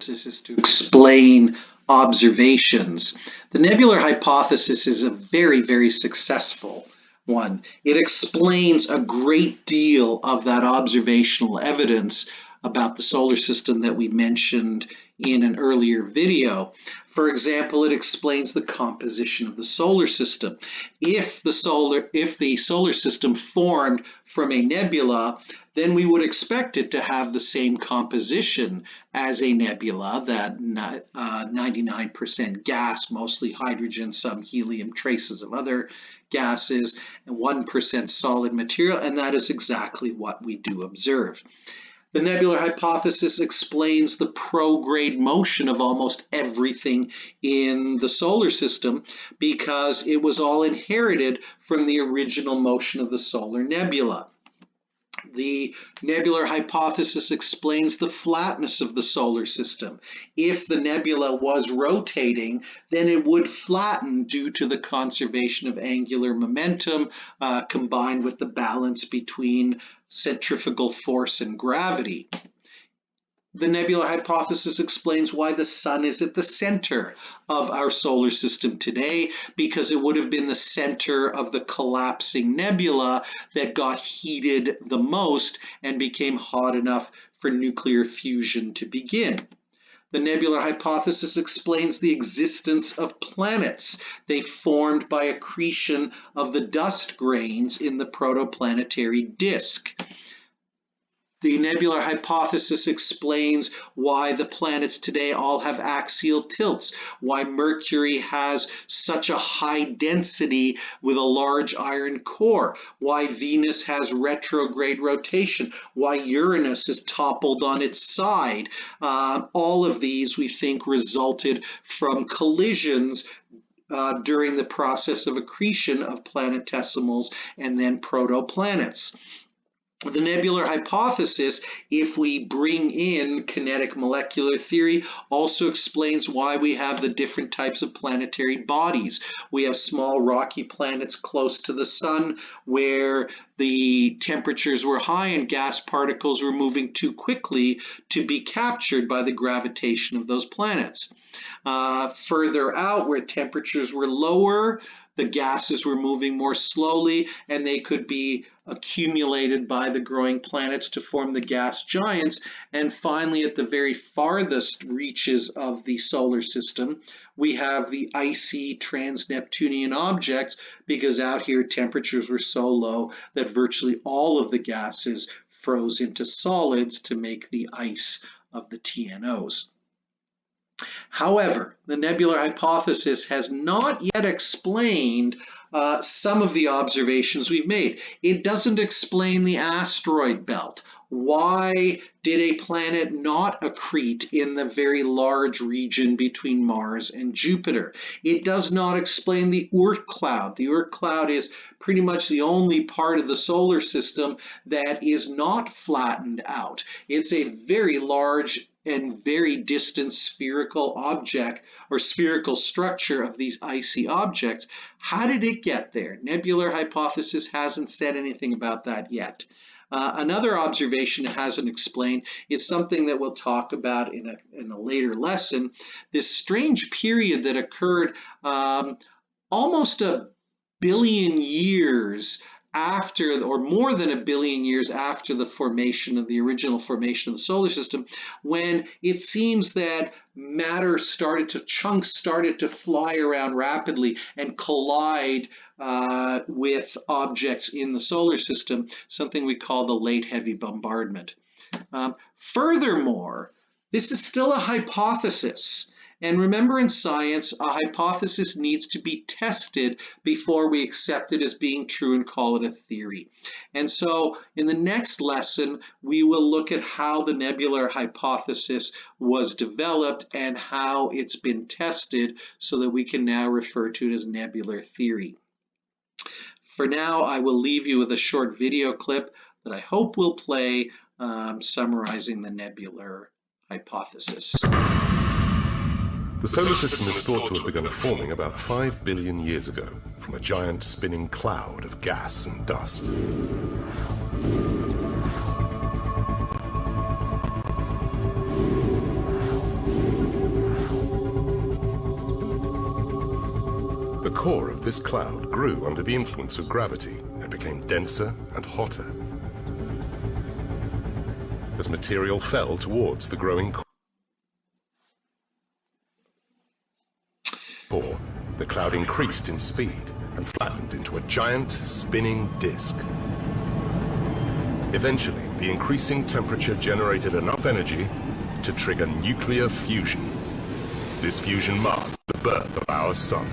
is to explain observations. The nebular hypothesis is a very, very successful one. It explains a great deal of that observational evidence about the solar system that we mentioned in an earlier video. For example, it explains the composition of the solar system. If the solar system formed from a nebula, then we would expect it to have the same composition as a nebula, that 99% gas, mostly hydrogen, some helium, traces of other gases, and 1% solid material, and that is exactly what we do observe. The nebular hypothesis explains the prograde motion of almost everything in the solar system because it was all inherited from the original motion of the solar nebula. The nebular hypothesis explains the flatness of the solar system. If the nebula was rotating, then it would flatten due to the conservation of angular momentum combined with the balance between centrifugal force and gravity. The nebular hypothesis explains why the sun is at the center of our solar system today, because it would have been the center of the collapsing nebula that got heated the most and became hot enough for nuclear fusion to begin. The nebular hypothesis explains the existence of planets. They formed by accretion of the dust grains in the protoplanetary disk. The nebular hypothesis explains why the planets today all have axial tilts, why Mercury has such a high density with a large iron core, why Venus has retrograde rotation, why Uranus is toppled on its side. All of these, we think, resulted from collisions during the process of accretion of planetesimals and then protoplanets. The nebular hypothesis, if we bring in kinetic molecular theory, also explains why we have the different types of planetary bodies. We have small rocky planets close to the sun where the temperatures were high and gas particles were moving too quickly to be captured by the gravitation of those planets. Further out, where temperatures were lower, the gases were moving more slowly and they could be accumulated by the growing planets to form the gas giants. And finally, at the very farthest reaches of the solar system, we have the icy trans-Neptunian objects, because out here temperatures were so low that virtually all of the gases froze into solids to make the ice of the TNOs. However, the nebular hypothesis has not yet explained some of the observations we've made. It doesn't explain the asteroid belt. Why did a planet not accrete in the very large region between Mars and Jupiter? It does not explain the Oort cloud. The Oort cloud is pretty much the only part of the solar system that is not flattened out. It's a very large and very distant spherical object or spherical structure of these icy objects. How did it get there? Nebular hypothesis hasn't said anything about that yet. Another observation it hasn't explained is something that we'll talk about in a later lesson, this strange period that occurred almost a billion years after, or more than a billion years after the formation of the original formation of the solar system, when it seems that matter chunks started to fly around rapidly and collide with objects in the solar system, something we call the late heavy bombardment. Furthermore, this is still a hypothesis. And remember, in science, a hypothesis needs to be tested before we accept it as being true and call it a theory. And so in the next lesson, we will look at how the nebular hypothesis was developed and how it's been tested so that we can now refer to it as nebular theory. For now, I will leave you with a short video clip that I hope will play summarizing the nebular hypothesis. The solar system is thought to have begun forming about 5 billion years ago from a giant spinning cloud of gas and dust. core of this cloud grew under the influence of gravity and became denser and hotter. As material fell towards the growing core, the cloud increased in speed and flattened into a giant spinning disk. Eventually, the increasing temperature generated enough energy to trigger nuclear fusion. This fusion marked the birth of our sun.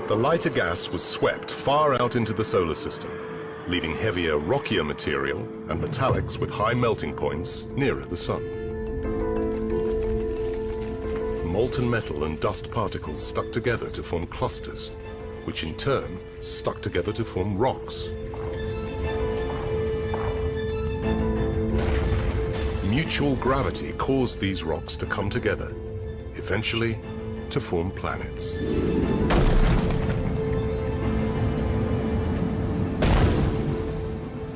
The lighter gas was swept far out into the solar system, leaving heavier, rockier material and metallics with high melting points nearer the sun. Molten metal and dust particles stuck together to form clusters, which in turn stuck together to form rocks. Mutual gravity caused these rocks to come together, eventually to form planets.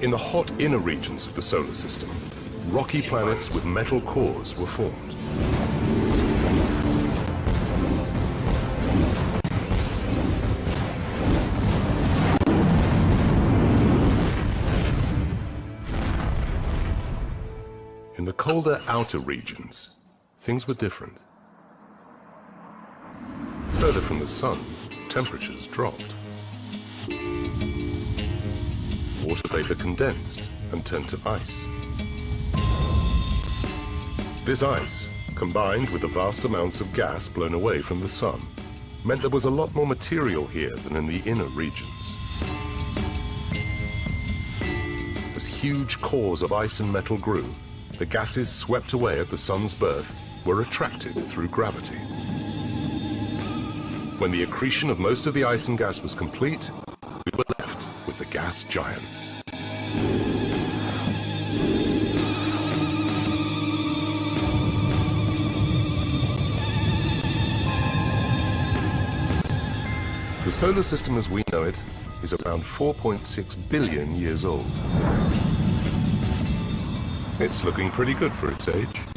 In the hot inner regions of the solar system, rocky planets with metal cores were formed. In the colder outer regions, things were different. Further from the sun, temperatures dropped. Water vapor condensed and turned to ice. This ice, combined with the vast amounts of gas blown away from the sun, meant there was a lot more material here than in the inner regions. As huge cores of ice and metal grew, the gases swept away at the sun's birth were attracted through gravity. When the accretion of most of the ice and gas was complete, we were left with the gas giants. The solar system as we know it is around 4.6 billion years old. It's looking pretty good for its age.